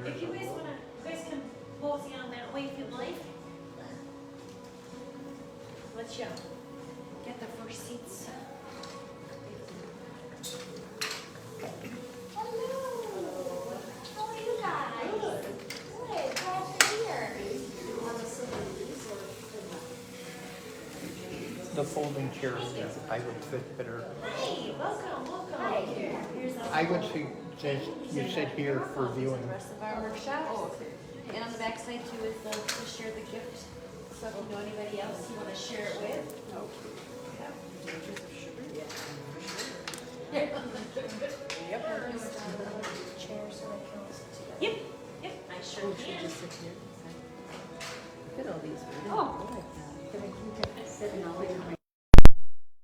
If you guys wanna, you guys can pose on that way if you'd like. Let's get the first seats. The folding chair, I would fit better. Hi, welcome. Hi. I would suggest you sit here for viewing. The rest of our workshop. Oh, okay. And on the back side too is to share the gift. So if you know anybody else you want to share it with. Yep. Yep. I sure can. Just sit here. Look at all these. Oh. Sit and all the time.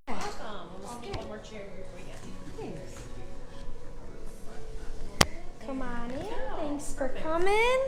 Welcome. We'll get one more chair here for you. Thanks. Come on in. Thanks for coming.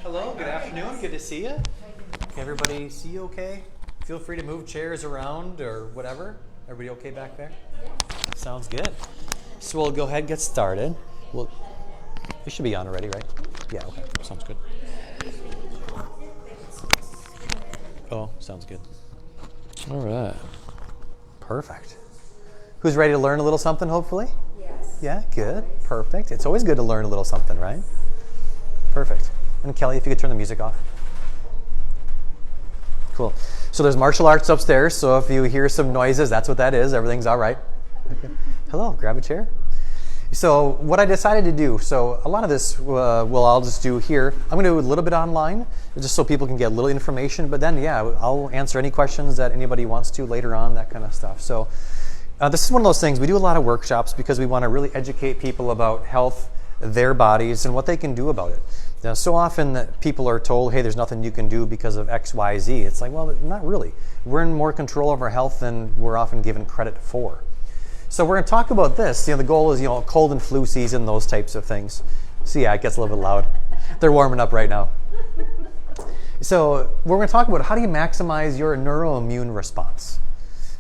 Hello, good afternoon, good to see you. Can everybody see you okay? Feel free to move chairs around or whatever. Everybody okay back there? Sounds good. So we'll go ahead and get started. It should be on already, right? Yeah, okay, sounds good. Oh, sounds good. All right, perfect. Who's ready to learn a little something, hopefully? Yes. Yeah, good, perfect. It's always good to learn a little something, right? Perfect. And Kelly, if you could turn the music off. Cool. So there's martial arts upstairs, so if you hear some noises, that's what that is. Everything's all right. Okay. Hello, grab a chair. So what I decided to do, so a lot of this I'll just do here. I'm going to do a little bit online, just so people can get a little information, but then, yeah, I'll answer any questions that anybody wants to later on, that kind of stuff. So this is one of those things, we do a lot of workshops because we want to really educate people about health, their bodies, and what they can do about it. Now, so often that people are told, hey, there's nothing you can do because of X, Y, Z. It's like, well, not really. We're in more control of our health than we're often given credit for. So we're going to talk about this. The goal is, cold and flu season, those types of things. So yeah, it gets a little bit loud. They're warming up right now. So we're going to talk about how do you maximize your neuroimmune response.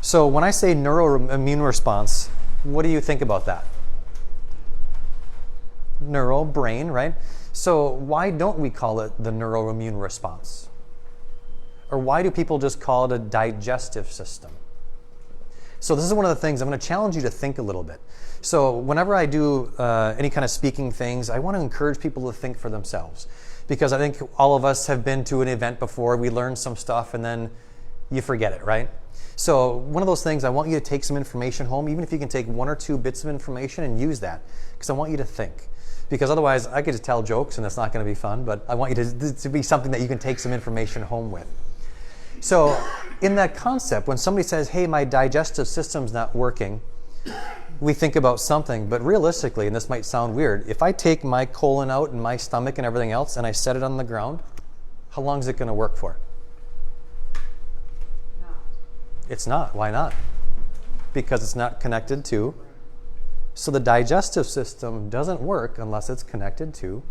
So when I say neuroimmune response, what do you think about that? Neuro, brain, right? So why don't we call it the neuroimmune response? Or why do people just call it a digestive system? So this is one of the things I'm going to challenge you to think a little bit. So whenever I do any kind of speaking things, I want to encourage people to think for themselves. Because I think all of us have been to an event before, we learn some stuff, and then you forget it, right? So one of those things, I want you to take some information home, even if you can take 1 or 2 bits of information and use that, because I want you to think. Because otherwise, I could just tell jokes, and that's not going to be fun, but I want you to be something that you can take some information home with. So in that concept, when somebody says, hey, my digestive system's not working, we think about something. But realistically, and this might sound weird, if I take my colon out and my stomach and everything else and I set it on the ground, how long is it going to work for? No. It's not. Why not? Because it's not connected to. So the digestive system doesn't work unless it's connected to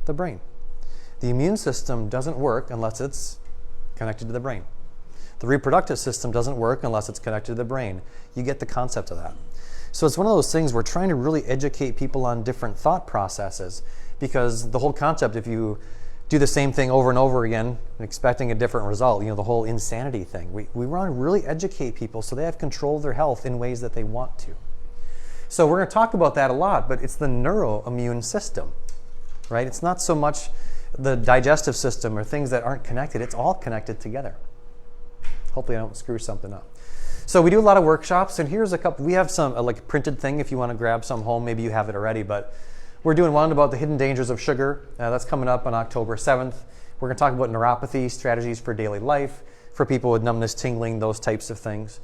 the brain. The immune system doesn't work unless it's connected to the brain. The reproductive system doesn't work unless it's connected to the brain. You get the concept of that. So it's one of those things we're trying to really educate people on different thought processes, because the whole concept, if you do the same thing over and over again and expecting a different result, the whole insanity thing. We want to really educate people so they have control of their health in ways that they want to. So we're going to talk about that a lot, but it's the neuroimmune system, right? It's not so much the digestive system or things that aren't connected. It's all connected together. Hopefully I don't screw something up. So we do a lot of workshops, and here's a couple. We have some like a printed thing if you want to grab some home. Maybe you have it already, but we're doing one about the hidden dangers of sugar. That's coming up on October 7th. We're going to talk about neuropathy, strategies for daily life, for people with numbness, tingling, those types of things.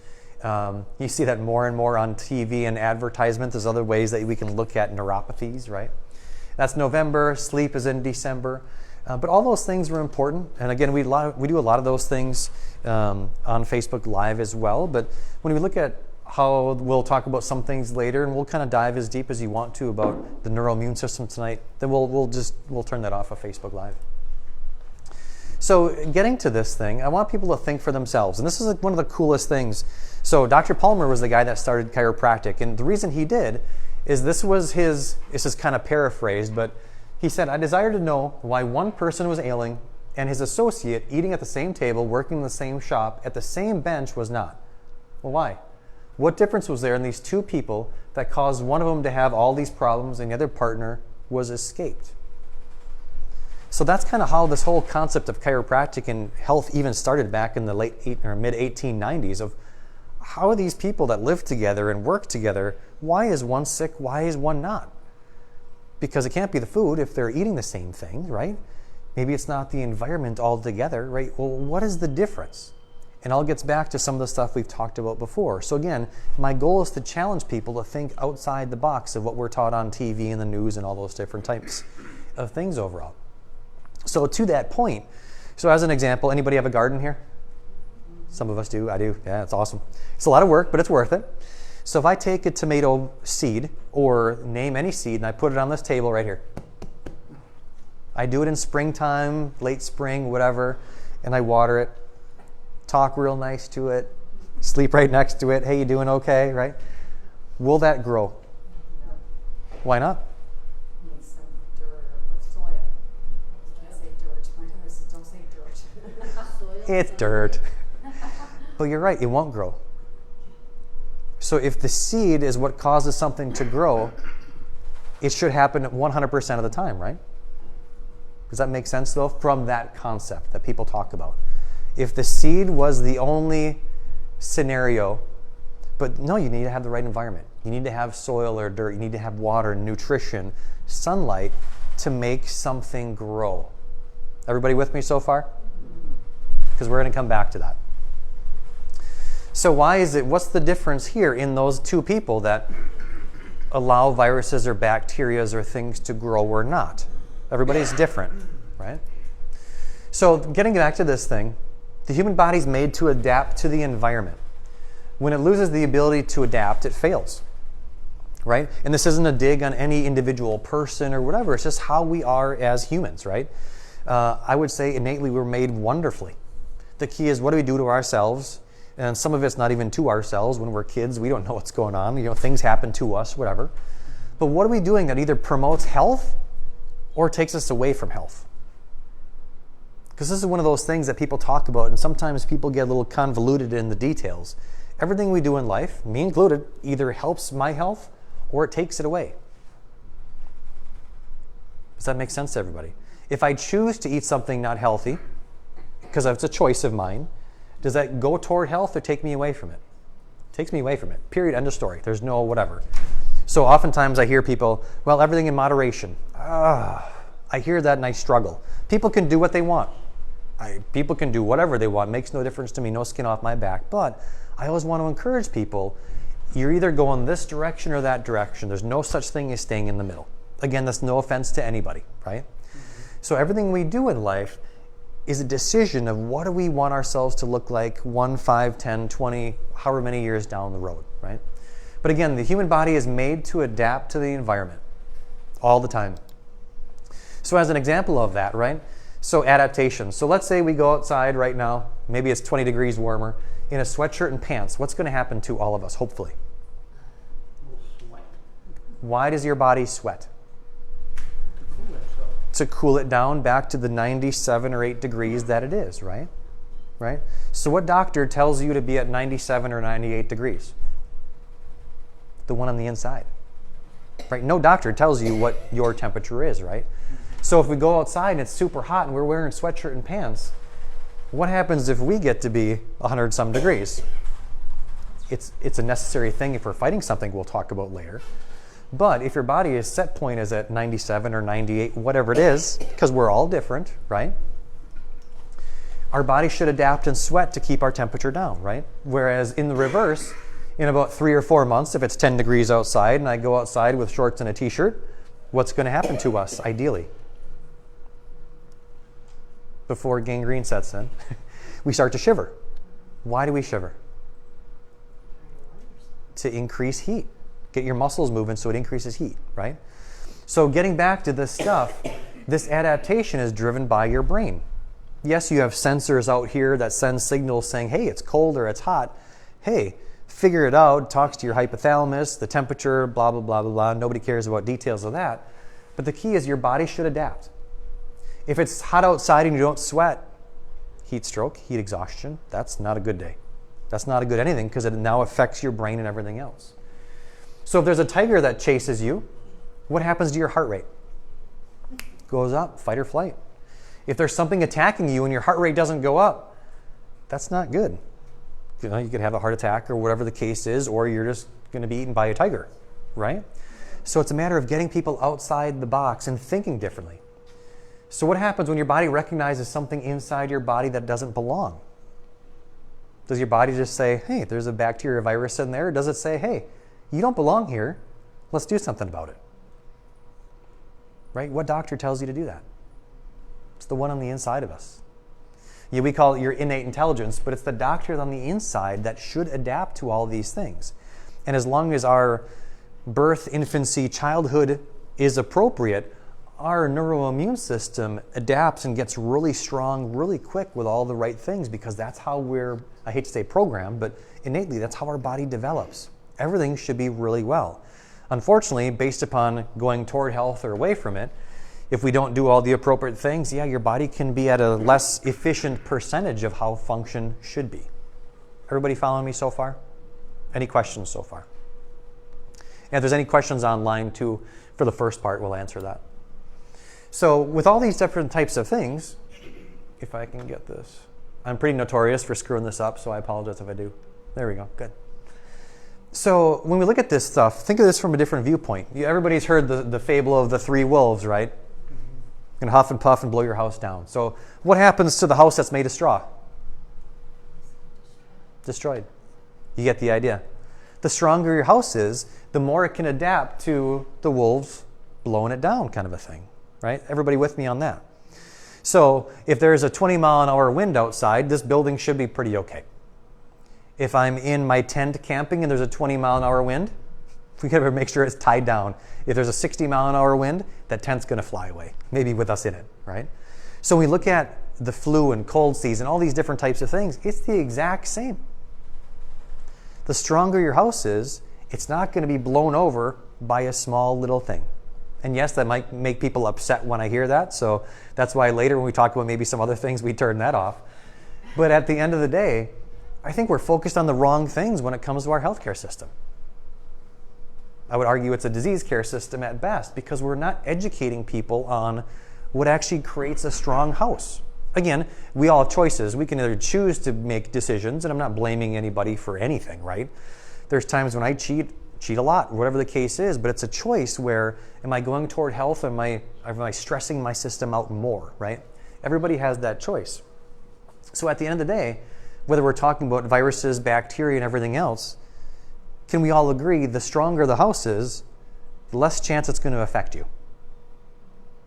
You see that more and more on TV and advertisement. There's other ways that we can look at neuropathies, right? That's November. Sleep is in December. But all those things are important. And again, we do a lot of those things on Facebook Live as well. But when we look at how we'll talk about some things later, and we'll kind of dive as deep as you want to about the neuroimmune system tonight, then we'll turn that off of Facebook Live. So getting to this thing, I want people to think for themselves. And this is one of the coolest things. So Dr. Palmer was the guy that started chiropractic. And the reason he did is this is kind of paraphrased, but he said, I desire to know why one person was ailing and his associate eating at the same table, working in the same shop, at the same bench was not. Well, why? What difference was there in these two people that caused one of them to have all these problems and the other partner was escaped? So that's kind of how this whole concept of chiropractic and health even started back in the mid 1890s of how are these people that live together and work together, why is one sick, why is one not? Because it can't be the food if they're eating the same thing, right? Maybe it's not the environment altogether, right? Well, what is the difference? And all gets back to some of the stuff we've talked about before. So again, my goal is to challenge people to think outside the box of what we're taught on TV and the news and all those different types of things overall. So to that point, so as an example, anybody have a garden here? Some of us do, I do, yeah, it's awesome. It's a lot of work, but it's worth it. So if I take a tomato seed, or name any seed, and I put it on this table right here. I do it in springtime, late spring, whatever, and I water it, talk real nice to it, sleep right next to it, hey, you doing okay, right? Will that grow? Why not? Needs some dirt or soil. I say dirt. My daughter says, don't say dirt. It's dirt. But you're right, it won't grow. So if the seed is what causes something to grow, it should happen 100% of the time, right? Does that make sense, though, from that concept that people talk about? if the seed was the only scenario, but no, you need to have the right environment. You need to have soil or dirt. You need to have water, nutrition, sunlight to make something grow. Everybody with me so far? Because we're going to come back to that. So what's the difference here in those two people that allow viruses or bacteria or things to grow or not? Everybody's different, right? So getting back to this thing, the human body's made to adapt to the environment. When it loses the ability to adapt, it fails, right? And this isn't a dig on any individual person or whatever. It's just how we are as humans, right? I would say innately we're made wonderfully. The key is, what do we do to ourselves? And some of it's not even to ourselves. When we're kids, we don't know what's going on. Things happen to us, whatever. But what are we doing that either promotes health or takes us away from health? Because this is one of those things that people talk about, and sometimes people get a little convoluted in the details. Everything we do in life, me included, either helps my health or it takes it away. Does that make sense to everybody? If I choose to eat something not healthy, because it's a choice of mine, does that go toward health or take me away from it? It takes me away from it. Period. End of story. There's no whatever. So oftentimes I hear people, well, everything in moderation. I hear that and I struggle. People can do what they want. People can do whatever they want. Makes no difference to me. No skin off my back. But I always want to encourage people, you're either going this direction or that direction. There's no such thing as staying in the middle. Again, that's no offense to anybody, right? So everything we do in life is a decision of what do we want ourselves to look like 1, 5, 10, 20, however many years down the road, right? But again, the human body is made to adapt to the environment all the time. So as an example of that, right? So adaptation. So let's say we go outside right now, maybe it's 20 degrees warmer, in a sweatshirt and pants. What's going to happen to all of us, hopefully? Why does your body sweat? To cool it down back to the 97 or 8 degrees that it is, right? Right? So what doctor tells you to be at 97 or 98 degrees? The one on the inside. Right? No doctor tells you what your temperature is, right? So if we go outside and it's super hot and we're wearing sweatshirt and pants, what happens if we get to be 100 some degrees? It's a necessary thing if we're fighting something we'll talk about later. But if your body's set point is at 97 or 98, whatever it is, because we're all different, right? Our body should adapt and sweat to keep our temperature down, right? Whereas in the reverse, in about 3 or 4 months, if it's 10 degrees outside and I go outside with shorts and a t-shirt, what's going to happen to us, ideally? Before gangrene sets in, we start to shiver. Why do we shiver? To increase heat. Get your muscles moving so it increases heat, right? So getting back to this stuff, this adaptation is driven by your brain. Yes, you have sensors out here that send signals saying, hey, it's cold or it's hot. Hey, figure it out. Talks to your hypothalamus, the temperature, blah, blah, blah, blah, blah. Nobody cares about details of that. But the key is your body should adapt. If it's hot outside and you don't sweat, heat stroke, heat exhaustion, that's not a good day. That's not a good anything because it now affects your brain and everything else. So if there's a tiger that chases you, what happens to your heart rate? Goes up, fight or flight. If there's something attacking you and your heart rate doesn't go up, that's not good. You could have a heart attack or whatever the case is, or you're just going to be eaten by a tiger, right? So it's a matter of getting people outside the box and thinking differently. So what happens when your body recognizes something inside your body that doesn't belong? Does your body just say, hey, there's a bacteria or virus in there? Or does it say, hey, you don't belong here. Let's do something about it. Right? What doctor tells you to do that? It's the one on the inside of us. Yeah, we call it your innate intelligence, but it's the doctor on the inside that should adapt to all these things. And as long as our birth, infancy, childhood is appropriate, our neuroimmune system adapts and gets really strong really quick with all the right things because that's how we're, I hate to say programmed, but innately that's how our body develops. Everything should be really well. Unfortunately, based upon going toward health or away from it, if we don't do all the appropriate things, yeah, your body can be at a less efficient percentage of how function should be. Everybody following me so far? Any questions so far? And if there's any questions online too, for the first part, we'll answer that. So with all these different types of things, if I can get this, I'm pretty notorious for screwing this up, so I apologize if I do. There we go, good. So when we look at this stuff, think of this from a different viewpoint. Everybody's heard the fable of the three wolves, right? And huff and puff and blow your house down. So what happens to the house that's made of straw? Destroyed. You get the idea. The stronger your house is, the more it can adapt to the wolves blowing it down kind of a thing, right? Everybody with me on that? So if there's a 20-mile-an-hour wind outside, this building should be pretty okay. If I'm in my tent camping and there's a 20-mile-an-hour wind, we gotta make sure it's tied down. If there's a 60-mile-an-hour wind, that tent's gonna fly away, maybe with us in it, right? So when we look at the flu and cold season, all these different types of things, it's the exact same. The stronger your house is, it's not gonna be blown over by a small little thing. And yes, that might make people upset when I hear that, so that's why later when we talk about maybe some other things, we turn that off. But at the end of the day, I think we're focused on the wrong things when it comes to our healthcare system. I would argue it's a disease care system at best because we're not educating people on what actually creates a strong house. Again, we all have choices. We can either choose to make decisions, and I'm not blaming anybody for anything, right? There's times when I cheat a lot, whatever the case is, but it's a choice where am I going toward health or am I stressing my system out more, right? Everybody has that choice. So at the end of the day, whether we're talking about viruses, bacteria, and everything else, can we all agree the stronger the house is, the less chance it's going to affect you?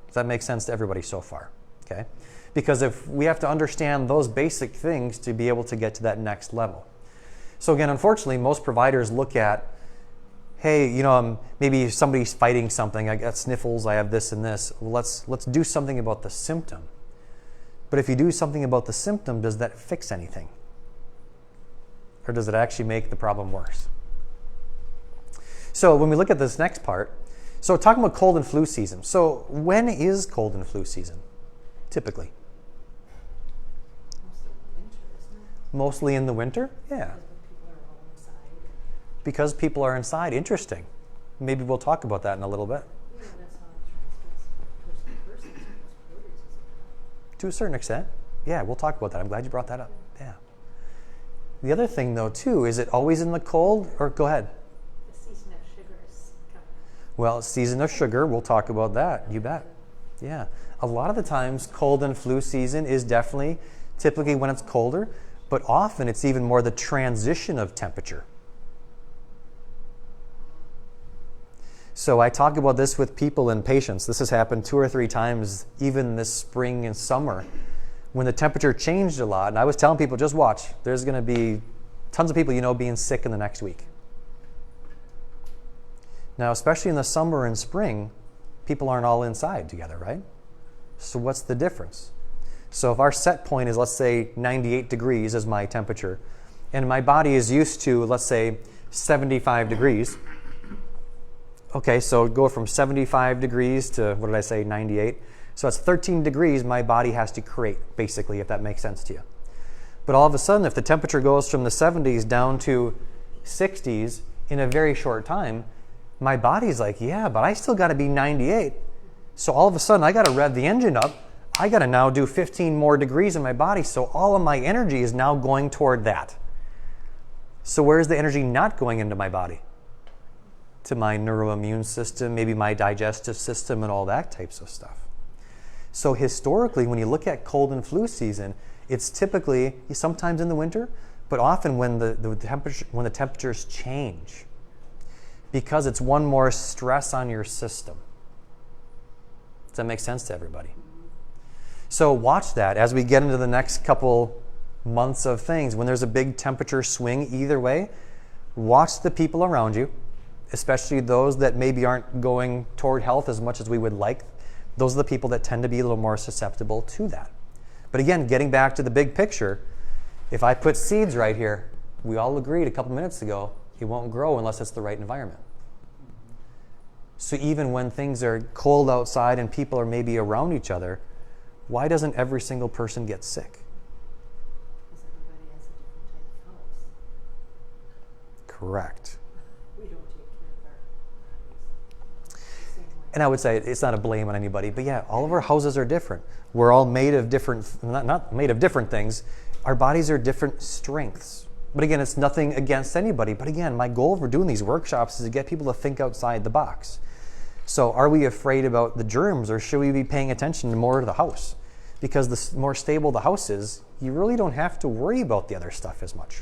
Does that make sense to everybody so far? Okay? Because if we have to understand those basic things to be able to get to that next level. So again, unfortunately, most providers look at, hey, maybe somebody's fighting something. I got sniffles, I have this and this. Well, let's do something about the symptom. But if you do something about the symptom, does that fix anything? Or does it actually make the problem worse? So when we look at this next part, so talking about cold and flu season. So when is cold and flu season, typically? Mostly in the winter? Yeah. Because people are inside. Interesting. Maybe we'll talk about that in a little bit. To a certain extent. Yeah, we'll talk about that. I'm glad you brought that up. Yeah. The other thing, though, too, is it always in the cold? Or go ahead. The season of sugar is coming. Well, season of sugar, we'll talk about that. You bet. Yeah. A lot of the times, cold and flu season is definitely typically when it's colder, but often it's even more the transition of temperature. So I talk about this with people and patients. This has happened 2 or 3 times, even this spring and summer, when the temperature changed a lot. And I was telling people, just watch. There's going to be tons of people being sick in the next week. Now, especially in the summer and spring, people aren't all inside together, right? So what's the difference? So if our set point is, let's say, 98 degrees is my temperature, and my body is used to, let's say, 75 degrees. Okay, so go from 75 degrees to, 98? So that's 13 degrees my body has to create, basically, if that makes sense to you. But all of a sudden, if the temperature goes from the 70s down to 60s in a very short time, my body's like, yeah, but I still got to be 98. So all of a sudden, I got to rev the engine up. I got to now do 15 more degrees in my body, so all of my energy is now going toward that. So where's the energy not going into my body? To my neuro-immune system, maybe my digestive system and all that types of stuff. So historically, when you look at cold and flu season, it's typically sometimes in the winter, but often when the temperatures change, because it's one more stress on your system. Does that make sense to everybody? So watch that as we get into the next couple months of things. When there's a big temperature swing either way, watch the people around you, especially those that maybe aren't going toward health as much as we would like. Those are the people that tend to be a little more susceptible to that. But again, getting back to the big picture, if I put seeds right here, we all agreed a couple minutes ago, it won't grow unless it's the right environment. So even when things are cold outside and people are maybe around each other, why doesn't every single person get sick? Because everybody has a different type of house. Correct. We don't take care of our the same way. And I would say it's not a blame on anybody, but yeah, all of our houses are different. We're all made of different, not made of different things. Our bodies are different strengths. But again, it's nothing against anybody. But again, my goal for doing these workshops is to get people to think outside the box. So are we afraid about the germs, or should we be paying attention more to the house? Because the more stable the house is, you really don't have to worry about the other stuff as much.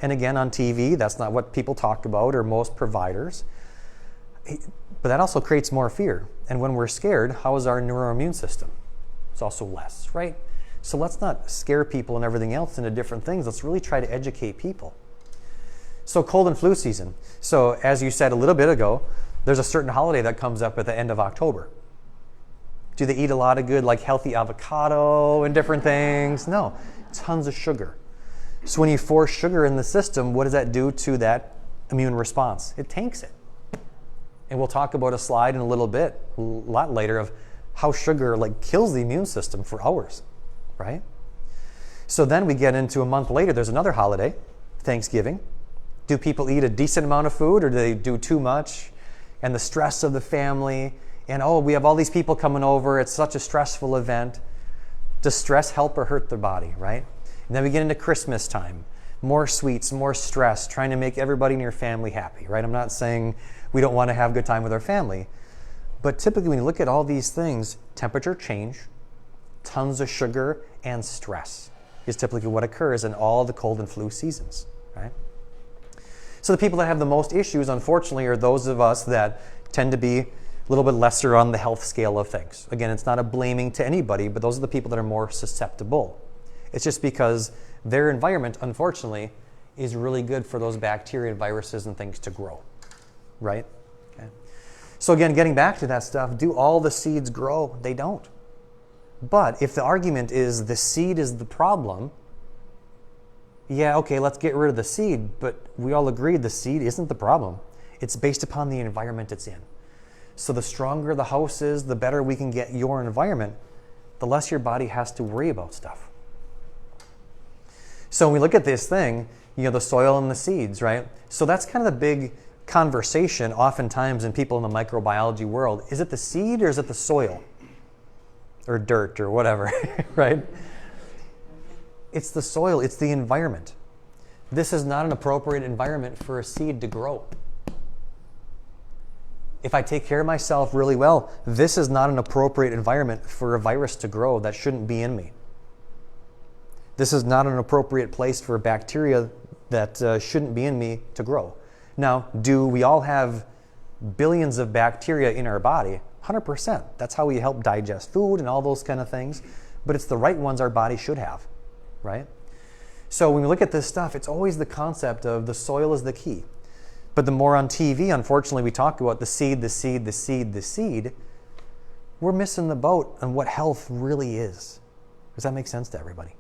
And again, on TV, that's not what people talk about, or most providers. But that also creates more fear. And when we're scared, how is our neuroimmune system? It's also less, right? So let's not scare people and everything else into different things. Let's really try to educate people. So cold and flu season. So as you said a little bit ago, there's a certain holiday that comes up at the end of October. Do they eat a lot of good, like healthy avocado and different things? No, tons of sugar. So when you force sugar in the system, what does that do to that immune response? It tanks it. And we'll talk about a slide in a little bit, a lot later, of how sugar kills the immune system for hours, right? So then we get into a month later, there's another holiday, Thanksgiving. Do people eat a decent amount of food, or do they do too much? And the stress of the family, and we have all these people coming over, it's such a stressful event. Does stress help or hurt the body, right? And then we get into Christmas time. More sweets, more stress, trying to make everybody in your family happy, right? I'm not saying we don't want to have a good time with our family. But typically when you look at all these things, temperature change, tons of sugar, and stress is typically what occurs in all the cold and flu seasons, right? So the people that have the most issues, unfortunately, are those of us that tend to be a little bit lesser on the health scale of things. Again, it's not a blaming to anybody, but those are the people that are more susceptible. It's just because their environment, unfortunately, is really good for those bacteria and viruses and things to grow, right? Okay. So again, getting back to that stuff, do all the seeds grow? They don't. But if the argument is the seed is the problem, yeah, okay, let's get rid of the seed, but we all agree the seed isn't the problem. It's based upon the environment it's in. So the stronger the house is, the better we can get your environment, the less your body has to worry about stuff. So when we look at this thing, the soil and the seeds, right? So that's kind of the big conversation oftentimes in people in the microbiology world. Is it the seed or is it the soil? Or dirt or whatever, right? It's the soil, it's the environment. This is not an appropriate environment for a seed to grow. If I take care of myself really well, this is not an appropriate environment for a virus to grow that shouldn't be in me. This is not an appropriate place for a bacteria that shouldn't be in me to grow. Now, do we all have billions of bacteria in our body? 100%. That's how we help digest food and all those kind of things. But it's the right ones our body should have, right? So when we look at this stuff, it's always the concept of the soil is the key. But the more on TV, unfortunately, we talk about the seed, the seed, the seed, the seed, we're missing the boat on what health really is. Does that make sense to everybody?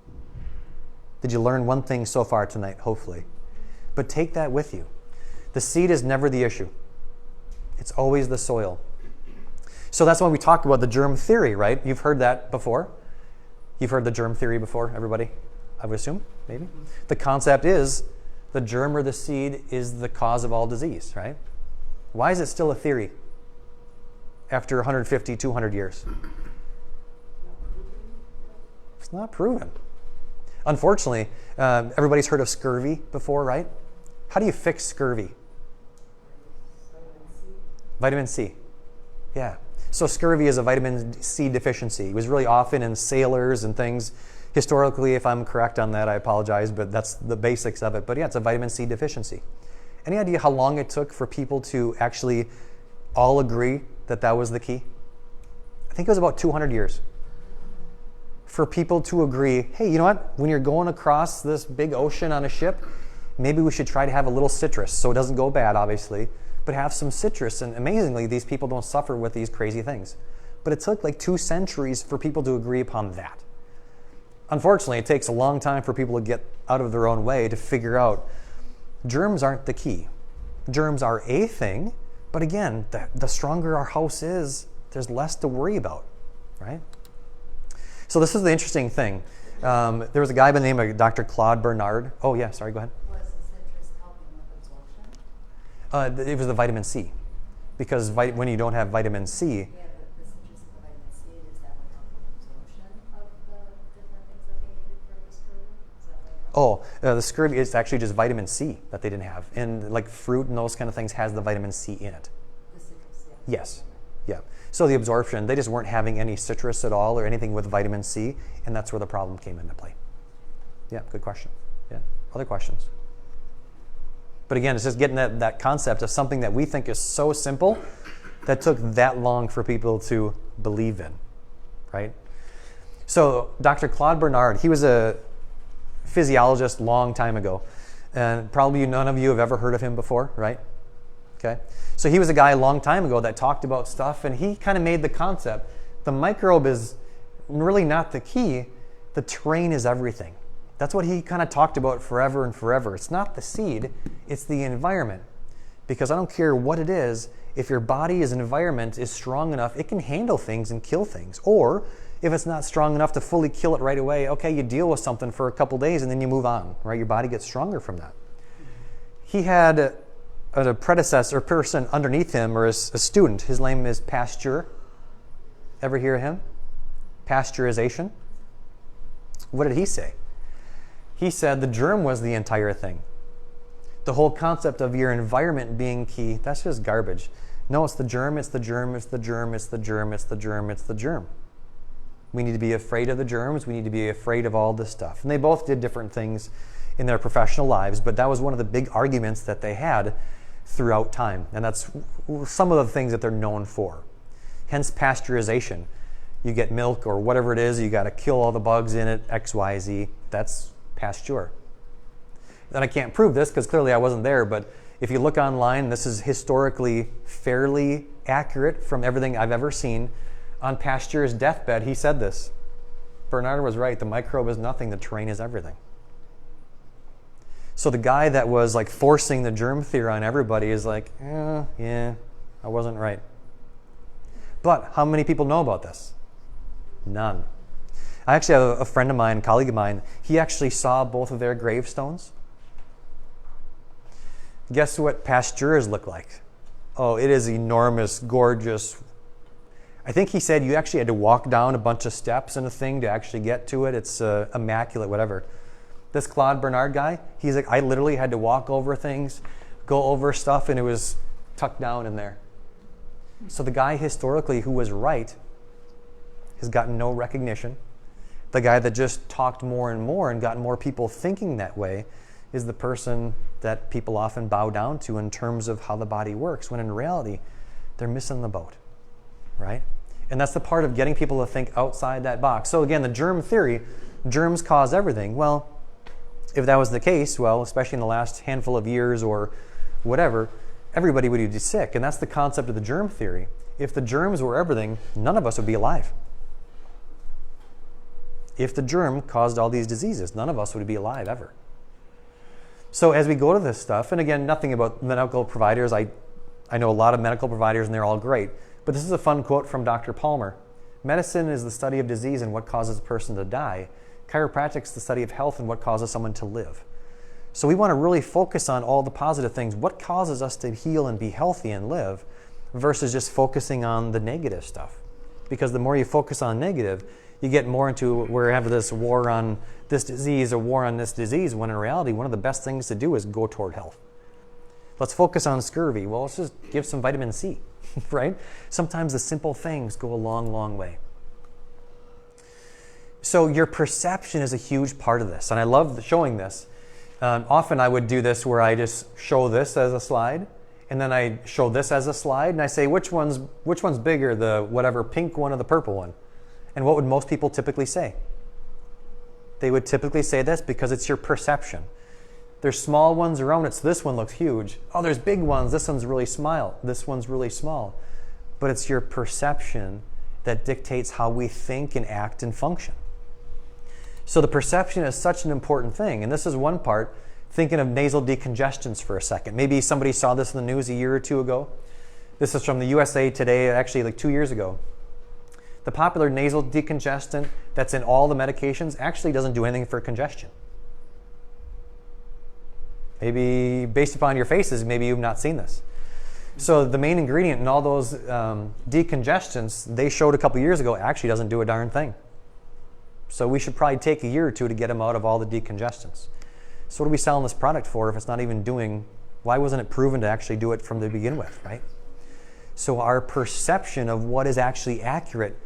Did you learn one thing so far tonight? Hopefully. But take that with you. The seed is never the issue. It's always the soil. So that's when we talk about the germ theory, right? You've heard that before. You've heard the germ theory before, everybody, I would assume, maybe. The concept is the germ or the seed is the cause of all disease, right? Why is it still a theory after 150, 200 years? It's not proven. Unfortunately, everybody's heard of scurvy before, right? How do you fix scurvy? Vitamin C. Yeah. So scurvy is a vitamin C deficiency. It was really often in sailors and things. Historically, if I'm correct on that, I apologize, but that's the basics of it. But yeah, it's a vitamin C deficiency. Any idea how long it took for people to actually all agree that that was the key? I think it was about 200 years. For people to agree, hey, you know what? When you're going across this big ocean on a ship, maybe we should try to have a little citrus so it doesn't go bad, obviously, but have some citrus. And amazingly, these people don't suffer with these crazy things. But it took like 2 centuries for people to agree upon that. Unfortunately, it takes a long time for people to get out of their own way to figure out germs aren't the key. Germs are a thing, but again, the stronger our house is, there's less to worry about, right? So this is the interesting thing. There was a guy by the name of Dr. Claude Bernard. Oh yeah, sorry, go ahead. Was the citrus helping with absorption? It was the vitamin C. Because when you don't have vitamin C, Yeah, but the citrus and the vitamin C, is that what helped with absorption of the different things that they needed for the scurvy? Is that The scurvy is actually just vitamin C that they didn't have. And like fruit and those kind of things has the vitamin C in it. The citrus, Yes. Yeah. So the absorption, they just weren't having any citrus at all or anything with vitamin C, and that's where the problem came into play. Yeah, good question. Yeah. Other questions? But again, it's just getting that concept of something that we think is so simple that took that long for people to believe in, right? So Dr. Claude Bernard, he was a physiologist long time ago, and probably none of you have ever heard of him before, right? Okay. So he was a guy a long time ago that talked about stuff, and he kind of made the concept, the microbe is really not the key, the terrain is everything. That's what he kind of talked about forever and forever. It's not the seed, it's the environment. Because I don't care what it is, if your body's environment is strong enough, it can handle things and kill things. Or if it's not strong enough to fully kill it right away, okay, you deal with something for a couple days and then you move on, right? Your body gets stronger from that. He had a predecessor person underneath him, or a student. His name is Pasteur. Ever hear of him? Pasteurization. What did he say? He said the germ was the entire thing. The whole concept of your environment being key, that's just garbage. No, it's the germ, it's the germ, it's the germ, it's the germ, it's the germ, it's the germ. We need to be afraid of the germs. We need to be afraid of all this stuff. And they both did different things in their professional lives, but that was one of the big arguments that they had throughout time. And that's some of the things that they're known for. Hence pasteurization. You get milk or whatever it is, you got to kill all the bugs in it, X, Y, Z. That's Pasteur. And I can't prove this because clearly I wasn't there, but if you look online, this is historically fairly accurate from everything I've ever seen. On Pasteur's deathbed, he said this. Bernard was right. The microbe is nothing. The terrain is everything. So the guy that was like forcing the germ theory on everybody is like, yeah, I wasn't right. But how many people know about this? None. I actually have a friend of mine, colleague of mine, he actually saw both of their gravestones. Guess what Pasteur's look like? Oh, it is enormous, gorgeous. I think he said you actually had to walk down a bunch of steps and a thing to actually get to it. It's immaculate, whatever. This Claude Bernard guy, he's like, I literally had to walk over things, go over stuff, and it was tucked down in there. So the guy historically who was right has gotten no recognition. The guy that just talked more and more and got more people thinking that way is the person that people often bow down to in terms of how the body works, when in reality, they're missing the boat, right? And that's the part of getting people to think outside that box. So again, the germ theory, germs cause everything. Well, if that was the case, well, especially in the last handful of years or whatever, everybody would be sick. And that's the concept of the germ theory. If the germs were everything, none of us would be alive. If the germ caused all these diseases, none of us would be alive ever. So as we go to this stuff, and again, nothing about medical providers. I know a lot of medical providers and they're all great. But this is a fun quote from Dr. Palmer. Medicine is the study of disease and what causes a person to die. Chiropractic is the study of health and what causes someone to live. So we want to really focus on all the positive things. What causes us to heal and be healthy and live versus just focusing on the negative stuff. Because the more you focus on negative, you get more into where we have this war on this disease or war on this disease, when in reality, one of the best things to do is go toward health. Let's focus on scurvy. Well, let's just give some vitamin C, right? Sometimes the simple things go a long, long way. So your perception is a huge part of this, and I love showing this. Often I would do this where I just show this as a slide, and then I show this as a slide, and I say, which one's bigger, the whatever pink one or the purple one? And what would most people typically say? They would typically say this because it's your perception. There's small ones around it, so this one looks huge. Oh, there's big ones, this one's really small. This one's really small. But it's your perception that dictates how we think and act and function. So the perception is such an important thing. And this is one part, thinking of nasal decongestions for a second. Maybe somebody saw this in the news a year or two ago. This is from the USA Today, actually like 2 years ago. The popular nasal decongestant that's in all the medications actually doesn't do anything for congestion. Maybe based upon your faces, maybe you've not seen this. So the main ingredient in all those decongestants they showed a couple years ago actually doesn't do a darn thing. So we should probably take a year or two to get them out of all the decongestants. So what are we selling this product for if it's not even doing, why wasn't it proven to actually do it from the begin with, right? So our perception of what is actually accurate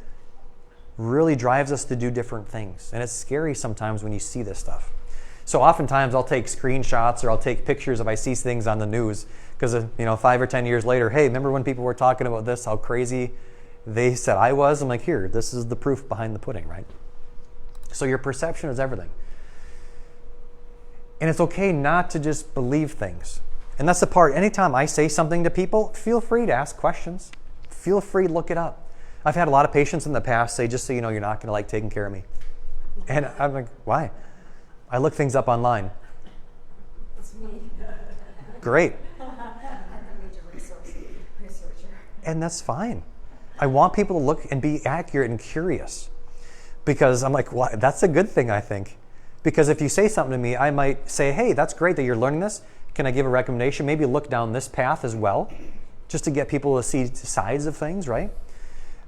really drives us to do different things. And it's scary sometimes when you see this stuff. So oftentimes I'll take screenshots or I'll take pictures if I see things on the news because 5 or 10 years later, hey, remember when people were talking about this, how crazy they said I was? I'm like, here, this is the proof behind the pudding, right? So your perception is everything. And it's okay not to just believe things. And that's the part, anytime I say something to people, feel free to ask questions. Feel free to look it up. I've had a lot of patients in the past say, just so you know, you're not going to like taking care of me. And I'm like, why? I look things up online. It's me. Great. I'm a major researcher. And that's fine. I want people to look and be accurate and curious. Because I'm like, well, that's a good thing, I think. Because if you say something to me, I might say, hey, that's great that you're learning this. Can I give a recommendation? Maybe look down this path as well, just to get people to see sides of things, right?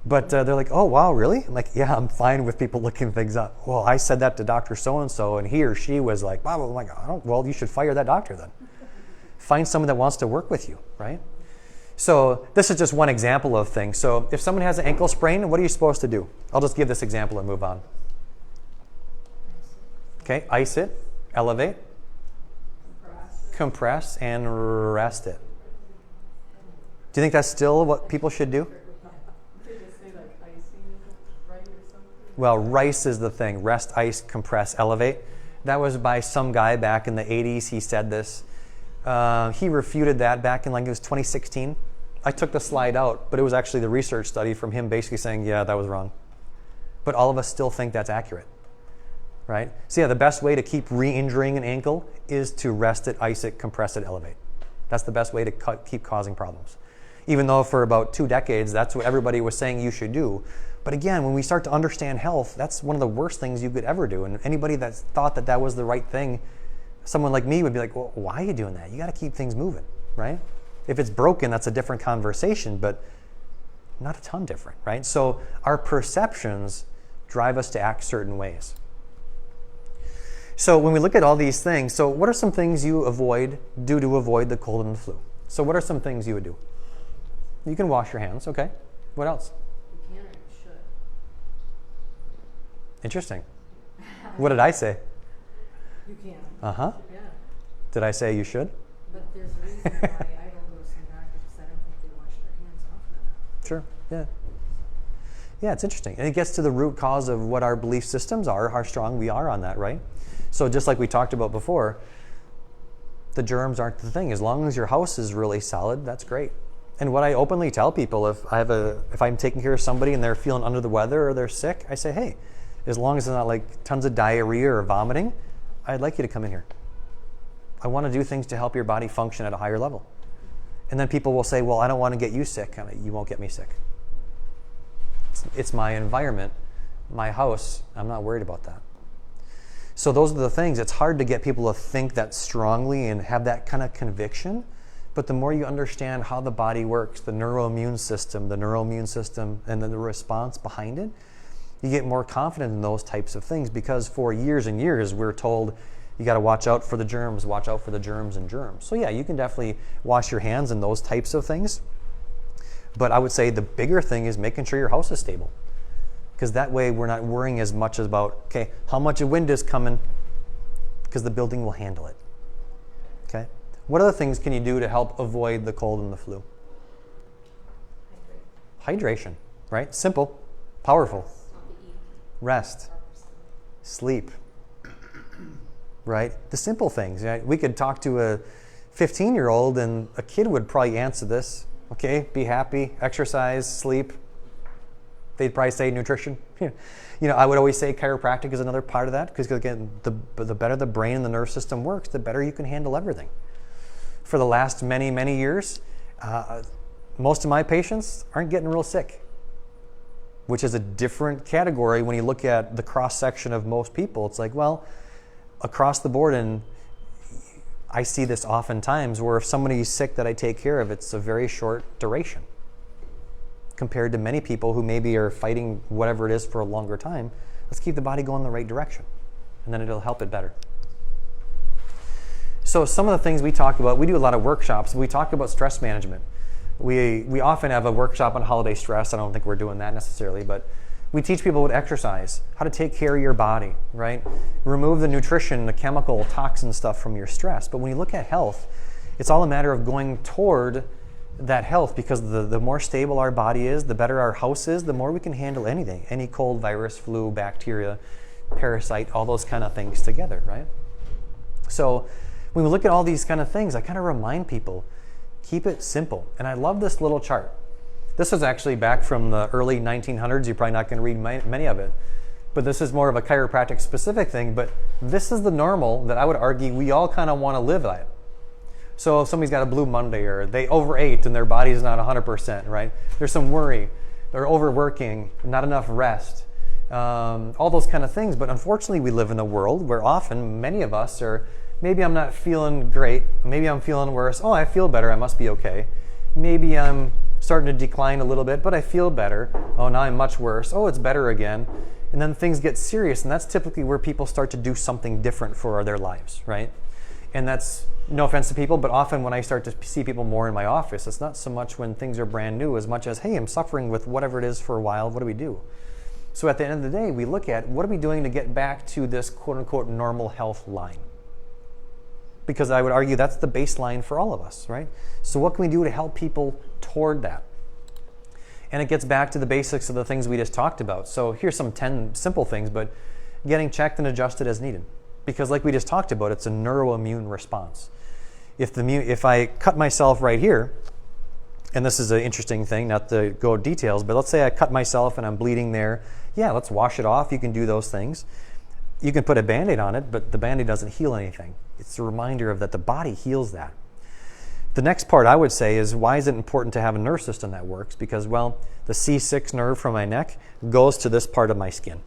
But they're like, oh, wow, really? I'm like, yeah, I'm fine with people looking things up. Well, I said that to Dr. So-and-so, and he or she was like, wow, I'm like, well, you should fire that doctor then. Find someone that wants to work with you, right? So this is just one example of things. So if someone has an ankle sprain, what are you supposed to do? I'll just give this example and move on. Okay, ice it, elevate, compress, and rest it. Do you think that's still what people should do? Well, RICE is the thing. Rest, ice, compress, elevate. That was by some guy back in the 80s. He said this. He refuted that back in, like, it was 2016. I took the slide out, but it was actually the research study from him basically saying, yeah, that was wrong. But all of us still think that's accurate, right? So yeah, the best way to keep re-injuring an ankle is to rest it, ice it, compress it, elevate. That's the best way to keep causing problems. Even though for about 2 decades, that's what everybody was saying you should do. But again, when we start to understand health, that's one of the worst things you could ever do. And anybody that thought that that was the right thing, someone like me would be like, well, why are you doing that? You got to keep things moving, right? If it's broken, that's a different conversation, but not a ton different, right? So our perceptions drive us to act certain ways. So when we look at all these things, so what are some things you do to avoid the cold and the flu? So what are some things you would do? You can wash your hands, okay. What else? You can or you should. Interesting. What did I say? You can. Uh-huh. Yeah. Did I say you should? But there's a reason why I don't go to some doctors because I don't think they wash their hands often enough. Sure, yeah. Yeah, it's interesting. And it gets to the root cause of what our belief systems are, how strong we are on that, right? So just like we talked about before, the germs aren't the thing. As long as your house is really solid, that's great. And what I openly tell people, if I'm taking care of somebody and they're feeling under the weather or they're sick, I say, hey, as long as it's not like tons of diarrhea or vomiting, I'd like you to come in here. I want to do things to help your body function at a higher level. And then people will say, well, I don't want to get you sick. You won't get me sick. It's my environment, my house. I'm not worried about that. So those are the things. It's hard to get people to think that strongly and have that kind of conviction. But the more you understand how the body works, the Neuro-Immune System, and then the response behind it, you get more confident in those types of things because for years and years we're told you got to watch out for the germs, watch out for the germs and germs. So yeah, you can definitely wash your hands and those types of things. But I would say the bigger thing is making sure your house is stable. Because that way we're not worrying as much about, okay, how much of wind is coming? Because the building will handle it. Okay? What other things can you do to help avoid the cold and the flu? Hydration, right? Simple, powerful. Rest, sleep, right? The simple things. Right? We could talk to a 15-year-old and a kid would probably answer this. Okay, be happy, exercise, sleep. They'd probably say nutrition. I would always say chiropractic is another part of that because again, the better the brain and the nerve system works, the better you can handle everything. For the last many, many years, most of my patients aren't getting real sick, which is a different category when you look at the cross-section of most people. It's like, well, across the board, and I see this oftentimes where if somebody's sick that I take care of, it's a very short duration compared to many people who maybe are fighting whatever it is for a longer time. Let's keep the body going in the right direction, and then it'll help it better. So some of the things we talk about, we do a lot of workshops. We talk about stress management. We often have a workshop on holiday stress. I don't think we're doing that necessarily, but we teach people what exercise, how to take care of your body, right? Remove the nutrition, the chemical, toxin stuff from your stress. But when you look at health, it's all a matter of going toward that health, because the more stable our body is, the better our house is, the more we can handle anything, any cold, virus, flu, bacteria, parasite, all those kind of things together, right? So when we look at all these kind of things, I kind of remind people, keep it simple. And I love this little chart. This is actually back from the early 1900s. You're probably not going to read many of it, but this is more of a chiropractic specific thing. But this is the normal that I would argue we all kind of want to live at. So if somebody's got a blue Monday, or they overate and their body's not 100%, right? There's some worry, they're overworking, not enough rest, all those kind of things. But unfortunately, we live in a world where often many of us are, maybe I'm not feeling great, maybe I'm feeling worse. Oh, I feel better, I must be okay. Maybe I'm starting to decline a little bit, but I feel better. Oh, now I'm much worse. Oh, it's better again. And then things get serious, and that's typically where people start to do something different for their lives, right? And that's, no offense to people, but often when I start to see people more in my office, it's not so much when things are brand new as much as, hey, I'm suffering with whatever it is for a while, what do we do? So at the end of the day, we look at, what are we doing to get back to this quote-unquote normal health line? Because I would argue that's the baseline for all of us, right? So what can we do to help people toward that? And it gets back to the basics of the things we just talked about. So here's some 10 simple things, but getting checked and adjusted as needed. Because like we just talked about, it's a neuroimmune response. If I cut myself right here, and this is an interesting thing, not to go into details, but let's say I cut myself and I'm bleeding there. Yeah, let's wash it off. You can do those things. You can put a Band-Aid on it, but the Band-Aid doesn't heal anything. It's a reminder of that the body heals that. The next part I would say is, why is it important to have a nerve system that works? Because, well, the C6 nerve from my neck goes to this part of my skin.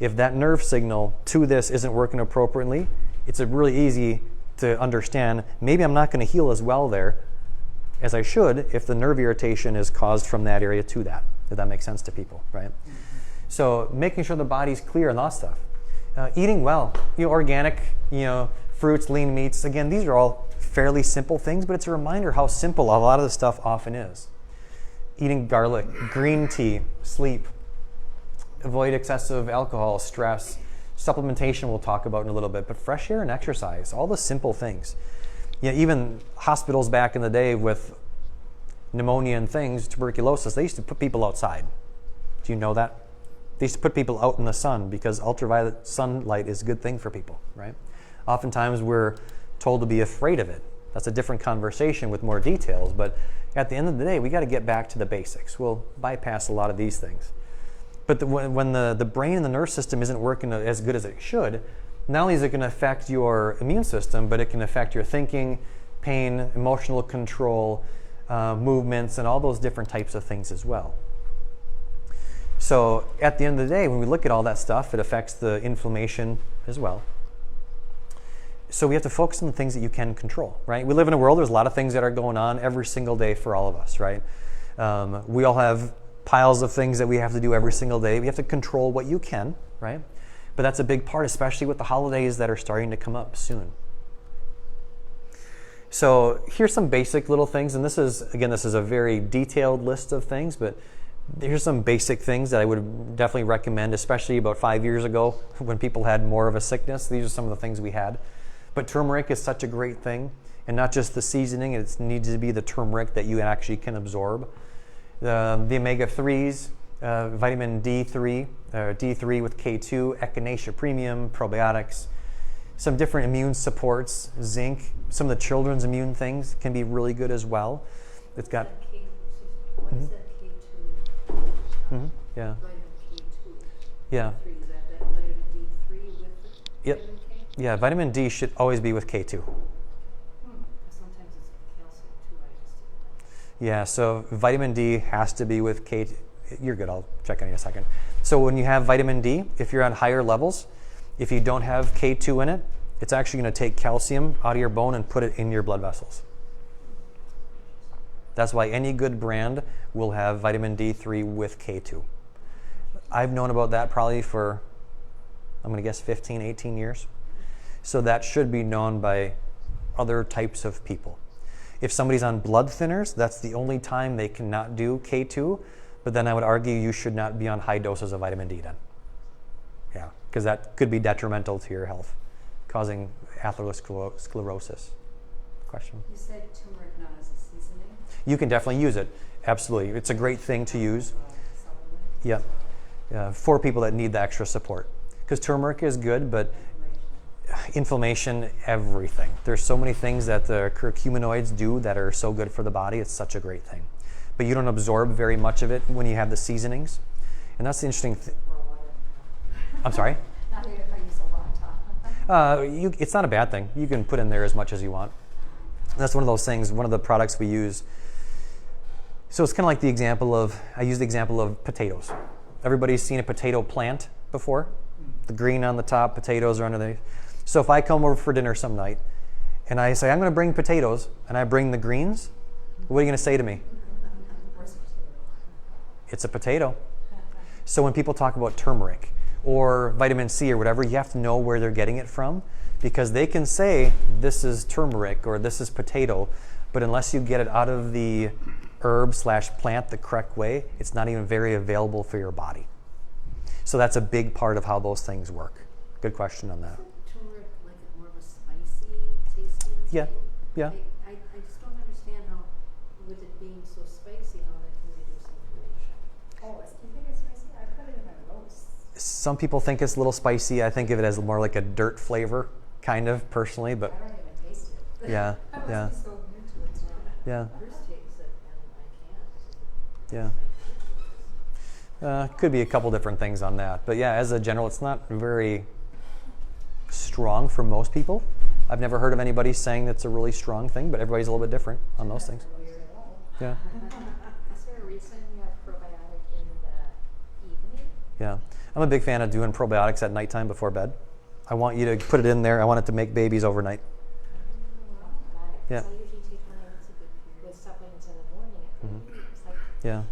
If that nerve signal to this isn't working appropriately, it's really easy to understand, maybe I'm not going to heal as well there as I should if the nerve irritation is caused from that area to that. If that makes sense to people, right? So making sure the body's clear on that stuff. Eating well, organic, fruits, lean meats. Again, these are all fairly simple things, but it's a reminder how simple a lot of the stuff often is. Eating garlic, green tea, sleep, avoid excessive alcohol, stress, supplementation we'll talk about in a little bit, but fresh air and exercise, all the simple things. Even hospitals back in the day with pneumonia and things, tuberculosis, they used to put people outside. Do you know that? They used to put people out in the sun because ultraviolet sunlight is a good thing for people, right? Oftentimes we're told to be afraid of it. That's a different conversation with more details, but at the end of the day, we got to get back to the basics. We'll bypass a lot of these things. But when the brain and the nerve system isn't working as good as it should, not only is it going to affect your immune system, but it can affect your thinking, pain, emotional control, movements, and all those different types of things as well. So at the end of the day, when we look at all that stuff, it affects the inflammation as well. So we have to focus on the things that you can control, right? We live in a world, there's a lot of things that are going on every single day for all of us, right? We all have piles of things that we have to do every single day. We have to control what you can, right? But that's a big part, especially with the holidays that are starting to come up soon. So here's some basic little things, and this is a very detailed list of things, but here's some basic things that I would definitely recommend, especially about 5 years ago when people had more of a sickness. These are some of the things we had. But turmeric is such a great thing, and not just the seasoning, it needs to be the turmeric that you actually can absorb. The omega-3s, vitamin D3, D3 with K2, echinacea premium, probiotics, some different immune supports, zinc, some of the children's immune things can be really good as well. It's got... What is that K2? Yeah. Vitamin K2. Yeah. Is that vitamin D3 with Yep. vitamin K? Yeah, vitamin D should always be with K2. Sometimes it's calcium too. I just didn't know. Yeah, so vitamin D has to be with K2. You're good, I'll check on you in a second. So when you have vitamin D, if you're on higher levels, if you don't have K2 in it, it's actually going to take calcium out of your bone and put it in your blood vessels. That's why any good brand will have vitamin D3 with K2. I've known about that probably for, I'm going to guess 15, 18 years. So that should be known by other types of people. If somebody's on blood thinners, that's the only time they cannot do K2, but then I would argue you should not be on high doses of vitamin D then. Yeah, because that could be detrimental to your health, causing atherosclerosis. Question? You said turmeric not as a seasoning? You can definitely use it. Absolutely. It's a great thing to use. Supplement? Yeah. For people that need the extra support. Because turmeric is good, but inflammation, everything. There's so many things that the curcuminoids do that are so good for the body. It's such a great thing. But you don't absorb very much of it when you have the seasonings. And that's the interesting thing. I'm sorry? Not if I use a lot, It's not a bad thing. You can put in there as much as you want. That's one of those things, one of the products we use. So it's kind of like the example of, I use the example of potatoes. Everybody's seen a potato plant before? The green on the top, potatoes are underneath. So if I come over for dinner some night and I say, I'm going to bring potatoes, and I bring the greens, what are you going to say to me? It's a potato. So when people talk about turmeric or vitamin C or whatever, you have to know where they're getting it from, because they can say this is turmeric or this is potato, but unless you get it out of the herb/plant the correct way, it's not even very available for your body. So that's a big part of how those things work. Good question on that. Turmeric, like more of a spicy tasting? Yeah, yeah. I just don't understand how, with it being so spicy, how that can reduce inflammation. Oh, you think it's spicy? I put it in my roast. Some people think it's a little spicy. I think of it as more like a dirt flavor, kind of, personally, but I don't even taste it. yeah, I yeah, wasn't so into it. yeah, Bruce takes it and I can't. yeah. Could be a couple different things on that. But yeah, as a general, it's not very strong for most people. I've never heard of anybody saying that's a really strong thing, but everybody's a little bit different on those things. Yeah, Is there a reason you have probiotic in the evening? yeah. I'm a big fan of doing probiotics at nighttime before bed. I want you to put it in there. I want it to make babies overnight. Yeah. I usually take mine with supplements in the morning at night. It's like, Yeah.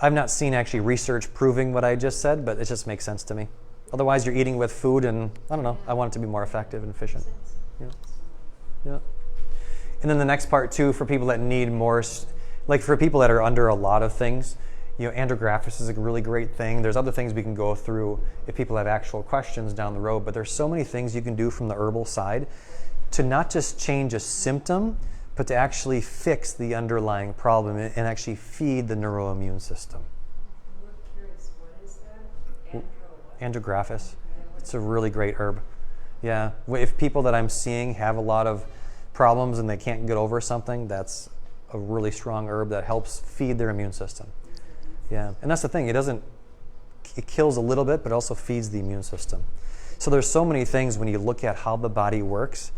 I've not seen actually research proving what I just said, but it just makes sense to me. Otherwise, you're eating with food, and I don't know. I want it to be more effective and efficient. Yeah. Yeah. And then the next part too, for people that need more, like for people that are under a lot of things, andrographis is a really great thing. There's other things we can go through if people have actual questions down the road, but there's so many things you can do from the herbal side to not just change a symptom, but to actually fix the underlying problem and actually feed the neuroimmune system. I'm curious, what is that? Andrographis. It's a really great herb. Yeah. If people that I'm seeing have a lot of problems and they can't get over something, that's a really strong herb that helps feed their immune system. Yeah. And that's the thing. It kills a little bit, but also feeds the immune system. So there's so many things when you look at how the body works.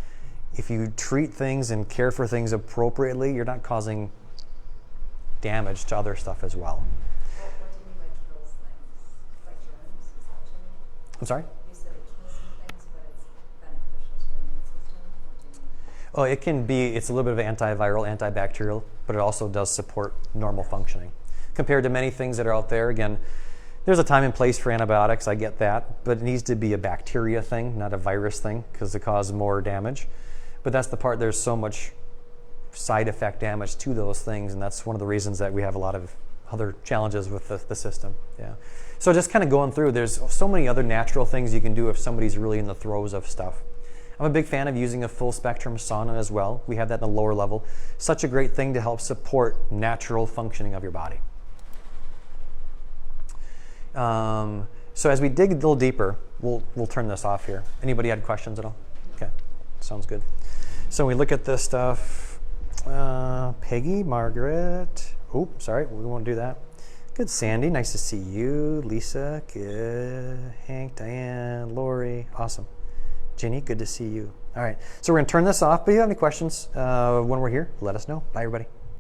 If you treat things and care for things appropriately, you're not causing damage to other stuff as well. What do you mean by kills things? Like germs? Is that what you mean? I'm sorry? You said it kills some things, but it's beneficial to your immune system? What do you mean? Oh, it can be, it's a little bit of antiviral, antibacterial, but it also does support normal functioning. Compared to many things that are out there, again, there's a time and place for antibiotics, I get that, but it needs to be a bacteria thing, not a virus thing, because it causes more damage. But that's the part, there's so much side effect damage to those things, and that's one of the reasons that we have a lot of other challenges with the system. Yeah. So just kind of going through, there's so many other natural things you can do if somebody's really in the throes of stuff. I'm a big fan of using a full spectrum sauna as well. We have that in the lower level. Such a great thing to help support natural functioning of your body. So as we dig a little deeper, we'll turn this off here. Anybody had questions at all? Okay, sounds good. So we look at this stuff. Peggy, Margaret. Oh, sorry, we won't do that. Good, Sandy. Nice to see you. Lisa, good. Hank, Diane, Lori. Awesome. Jenny, good to see you. All right, so we're going to turn this off, but if you have any questions when we're here, let us know. Bye, everybody.